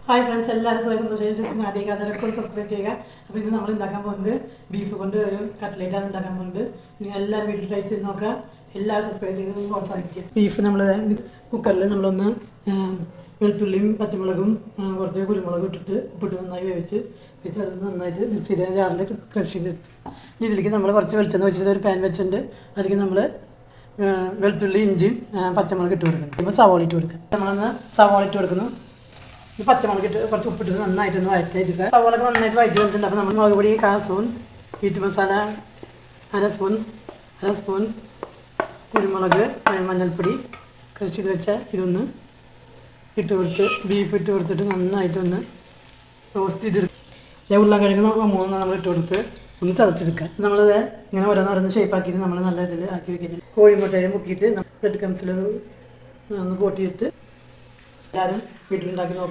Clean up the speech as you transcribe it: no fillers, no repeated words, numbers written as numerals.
Hi friends, എല്ലാവരും സ്വയം സന്തോഷം ആദ്യം അതിലൊക്കെ സബ്സ്ക്രൈബ് ചെയ്യുക. അപ്പോൾ ഇത് നമ്മൾ ഉണ്ടാക്കാൻ പോകുന്നത് ബീഫ് കൊണ്ട് ഒരു കട്ട്ലേറ്റാണ് ഉണ്ടാക്കാൻ പോകുന്നത്. നിങ്ങൾ എല്ലാവരും വീട്ടിൽ ട്രൈ ചെയ്ത് നോക്കുക. എല്ലാവരും സബ്സ്ക്രൈബ് ചെയ്ത് പ്രോത്സാഹിപ്പിക്കുക. ബീഫ് നമ്മൾ കുക്കറിൽ നമ്മളൊന്ന് വെളുത്തുള്ളിയും പച്ചമുളകും കുറച്ച് കുരുമുളകും ഇട്ടിട്ട് ഉപ്പിട്ട് നന്നായി വേവിച്ച് അത് നന്നായിട്ട് മിക്സിയുടെ ജാറിൽ ക്രഷ് ചെയ്തെടുത്തു. ഇതിലേക്ക് നമ്മൾ കുറച്ച് വെളിച്ചെണ്ണ വെച്ചിട്ട് ഒരു പാൻ വെച്ചിട്ടുണ്ട്. അതിലേക്ക് നമ്മൾ വെളുത്തുള്ളി ഇഞ്ചിയും പച്ചമുളക് ഇട്ട് കൊടുക്കണം. ഇപ്പോൾ സവാള ഇട്ട് കൊടുക്കുക. നമ്മളൊന്ന് സവാള ഇട്ട് കൊടുക്കുന്നു. ഈ പച്ചമുളക് ഇട്ട് കുറച്ച് ഉപ്പിട്ട് നന്നായിട്ടൊന്ന് വഴറ്റിയെടുക്കുക. സവാളൊക്കെ നന്നായിട്ട് വഴറ്റി കൊടുത്തിട്ടുണ്ട്. അപ്പോൾ നമ്മൾ മുളക് പൊടി 1/4 സ്പൂൺ, വീറ്റ് മസാല 1/2 സ്പൂൺ, കുരുമുളക്, മഞ്ഞൾപ്പൊടി ക്രഷ് ചെയ്ത് വെച്ചാൽ ഇതൊന്ന് ഇട്ട് കൊടുത്ത് ബീഫ് ഇട്ട് കൊടുത്തിട്ട് നന്നായിട്ടൊന്ന് റോസ്റ്റ് ചെയ്തെടുക്കുക. ഉരുളക്കിഴങ്ങ് 3 നമ്മൾ ഇട്ട് കൊടുത്ത് ഒന്ന് ചതച്ചെടുക്കുക. നമ്മളത് ഇങ്ങനെ ഓരോന്ന് ഷേപ്പാക്കിയിട്ട് നമ്മൾ നല്ല ഇതിൽ ആക്കി വെക്കുന്നത്. കോഴിമുട്ടയിൽ മുക്കിയിട്ട് ബ്രെഡ് ക്രംസിൽ ഒന്ന് കൂട്ടിയിട്ട് എല്ലാവരും വീട്ടിലുണ്ടാക്കി നോക്കുക.